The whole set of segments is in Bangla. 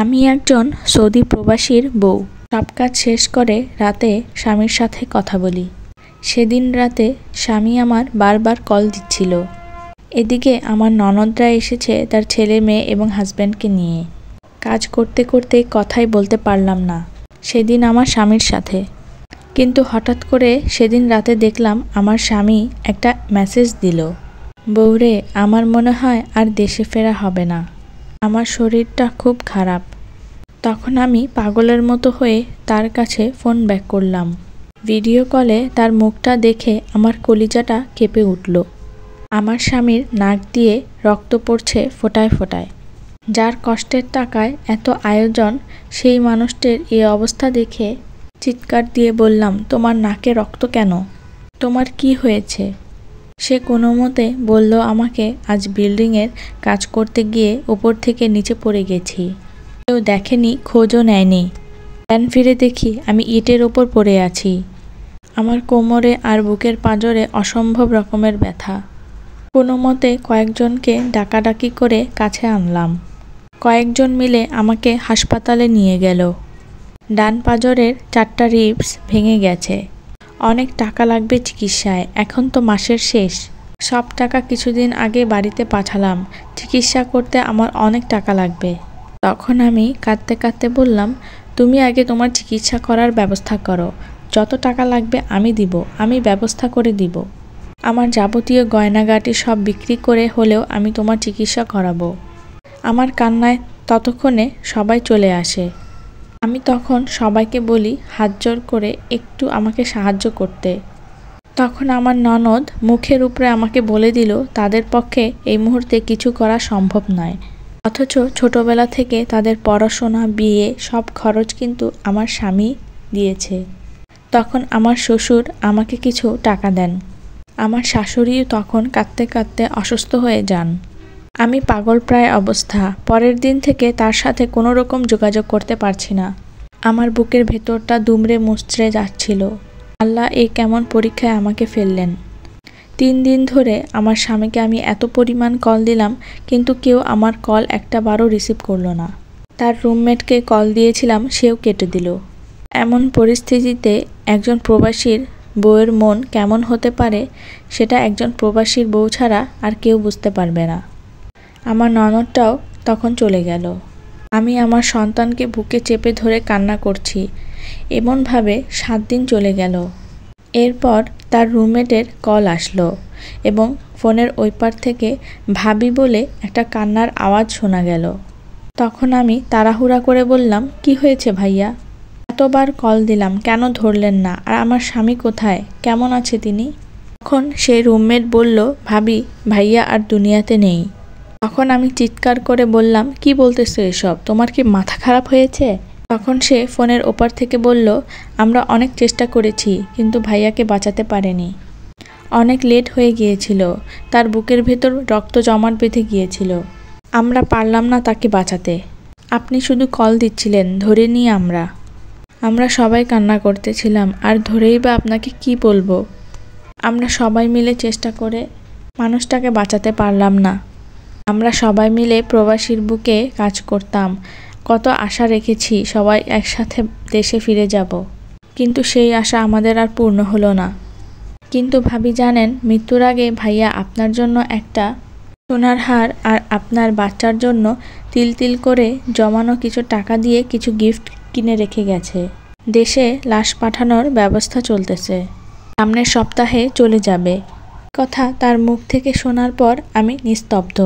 আমি একজন সৌদি প্রবাসীর বউ। সব কাজ শেষ করে রাতে স্বামীর সাথে কথা বলি। সেদিন রাতে স্বামী আমার বারবার কল দিচ্ছিল। এদিকে আমার ননদরা এসেছে তার ছেলে মেয়ে এবং হাজব্যান্ডকে নিয়ে। কাজ করতে করতে কথাই বলতে পারলাম না সেদিন আমার স্বামীর সাথে। কিন্তু হঠাৎ করে সেদিন রাতে দেখলাম আমার স্বামী একটা মেসেজ দিল, বউরে আমার মনে হয় আর দেশে ফেরা হবে না, আমার শরীরটা খুব খারাপ। তখন আমি পাগলের মতো হয়ে তার কাছে ফোন ব্যাক করলাম। ভিডিও কলে তার মুখটা দেখে আমার কলিজাটা কেঁপে উঠল। আমার স্বামীর নাক দিয়ে রক্ত পড়ছে ফোঁটায় ফোঁটায়। যার কষ্টের টাকায় এত আয়োজন, সেই মানুষটির এই অবস্থা দেখে চিৎকার দিয়ে বললাম, তোমার নাকে রক্ত কেন? তোমার কি হয়েছে? সে কোনো মতে বলল আমাকে, আজ বিল্ডিংয়ের কাজ করতে গিয়ে উপর থেকে নিচে পড়ে গেছি। কেউ দেখেনি, খোঁজও নেয়নি। জ্ঞান ফিরে দেখি আমি ইটের ওপর পড়ে আছি। আমার কোমরে আর বুকের পাঁজরে অসম্ভব রকমের ব্যথা। কোনো মতে কয়েকজনকে ডাকাডাকি করে কাছে আনলাম। কয়েকজন মিলে আমাকে হাসপাতালে নিয়ে গেল। ডান পাঁজরের 4টা রিবস ভেঙে গেছে। অনেক টাকা লাগবে চিকিৎসায়। এখন তো মাসের শেষ। সব টাকা কিছুদিন আগে বাড়িতে পাঠালাম। চিকিৎসা করতে আমার অনেক টাকা লাগবে। তখন আমি কাঁদতে কাঁদতে বললাম, তুমি আগে তোমার চিকিৎসা করার ব্যবস্থা করো। যত টাকা লাগবে আমি দিব, আমি ব্যবস্থা করে দিব। আমার যাবতীয় গয়নাগাটি সব বিক্রি করে হলেও আমি তোমার চিকিৎসা করাবো। আমার কান্নায় ততক্ষণে সবাই চলে আসে। আমি তখন সবাইকে বলি হাত জোর করে একটু আমাকে সাহায্য করতে। তখন আমার ননদ মুখের উপরে আমাকে বলে দিল তাদের পক্ষে এই মুহূর্তে কিছু করা সম্ভব নয়। অথচ ছোটবেলা থেকে তাদের পড়াশোনা, বিয়ে সব খরচ কিন্তু আমার স্বামী দিয়েছে। তখন আমার শ্বশুর আমাকে কিছু টাকা দেন। আমার শাশুড়িও তখন কাঁদতে কাঁদতে অসুস্থ হয়ে যান। আমি পাগলপ্রায় অবস্থা। পরের দিন থেকে তার সাথে কোনো রকম যোগাযোগ করতে পারছি না। আমার বুকের ভেতরটা দুমড়ে মুচড়ে যাচ্ছিল। আল্লাহ এই কেমন পরীক্ষায় আমাকে ফেললেন। 3 দিন ধরে আমার স্বামীকে আমি এত পরিমাণ কল দিলাম, কিন্তু কেউ আমার কল একটা বারও রিসিভ করলো না। তার রুমমেটকে কল দিয়েছিলাম, সেও কেটে দিল। এমন পরিস্থিতিতে একজন প্রবাসীর বউয়ের মন কেমন হতে পারে সেটা একজন প্রবাসীর বউ ছাড়া আর কেউ বুঝতে পারবে না। আমার ননদটাও তখন চলে গেল। আমি আমার সন্তানকে বুকে চেপে ধরে কান্না করছি। এমনভাবে 7 দিন চলে গেল। এরপর তার রুমমেটের কল আসলো এবং ফোনের ওই পার থেকে ভাবি বলে একটা কান্নার আওয়াজ শোনা গেল। তখন আমি তাড়াহুড়া করে বললাম, কি হয়েছে ভাইয়া? এতবার কল দিলাম, কেন ধরলেন না? আর আমার স্বামী কোথায়? কেমন আছে তিনি? তখন সেই রুমমেট বলল, ভাবি, ভাইয়া আর দুনিয়াতে নেই। তখন আমি চিৎকার করে বললাম, কি বলতেছো এসব? তোমার কি মাথা খারাপ হয়েছে? তখন সে ফোনের ওপার থেকে বলল, আমরা অনেক চেষ্টা করেছি কিন্তু ভাইয়াকে বাঁচাতে পারিনি। অনেক লেট হয়ে গিয়েছিল। তার বুকের ভেতর রক্ত জমাট বেঁধে গিয়েছিল। আমরা পারলাম না তাকে বাঁচাতে। আপনি শুধু কল দিচ্ছিলেন, ধরে নিয়ে আমরা সবাই কান্না করতেছিলাম। আর ধরেই বা আপনাকে কি বলবো? আমরা সবাই মিলে চেষ্টা করে মানুষটাকে বাঁচাতে পারলাম না। আমরা সবাই মিলে প্রবাসীর বুকে কাজ করতাম। কত আশা রেখেছি সবাই একসাথে দেশে ফিরে যাব, কিন্তু সেই আশা আমাদের আর পূর্ণ হলো না। কিন্তু ভাবি জানেন, মৃত্যুর আগে ভাইয়া আপনার জন্য একটা সোনার হার আর আপনার বাচ্চার জন্য তিল তিল করে জমানো কিছু টাকা দিয়ে কিছু গিফট কিনে রেখে গেছে। দেশে লাশ পাঠানোর ব্যবস্থা চলতেছে, সামনের সপ্তাহে চলে যাবে। কথা তার মুখ থেকে শোনার পর আমি নিস্তব্ধ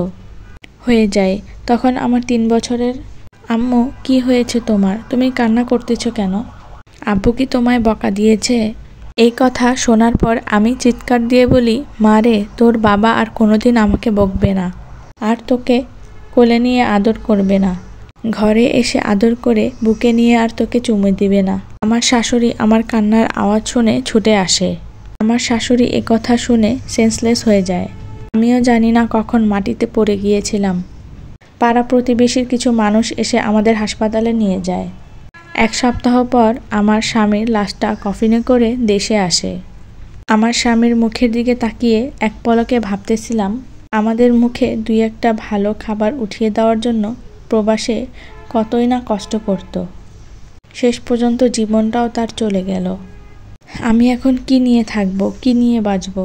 হয়ে যাই। তখন আমার 3 বছরের আম্মু, কি হয়েছে তোমার? তুমি কান্না করতেছ কেন? আব্বু কি তোমায় বকা দিয়েছে? এই কথা শোনার পর আমি চিৎকার দিয়ে বলি, মা রে, তোর বাবা আর কোনোদিন আমাকে বকবে না, আর তোকে কোলে নিয়ে আদর করবে না, ঘরে এসে আদর করে বুকে নিয়ে আর তোকে চুমু দিবে না। আমার শাশুড়ি আমার কান্নার আওয়াজ শুনে ছুটে আসে। আমার শাশুড়ি কথা শুনে সেন্সলেস হয়ে যায়। আমিও জানি না কখন মাটিতে পড়ে গিয়েছিলাম। পাড়া প্রতিবেশীর কিছু মানুষ এসে আমাদের হাসপাতালে নিয়ে যায়। 1 সপ্তাহ পর আমার স্বামীর লাশটা কফিনে করে দেশে আসে। আমার স্বামীর মুখের দিকে তাকিয়ে এক পলকে ভাবতেছিলাম, আমাদের মুখে 2-1টা ভালো খাবার উঠিয়ে দেওয়ার জন্য প্রবাসে কতই না কষ্ট করত। শেষ পর্যন্ত জীবনটাও তার চলে গেল। আমি এখন কি নিয়ে থাকবো, কি নিয়ে বাঁচবো?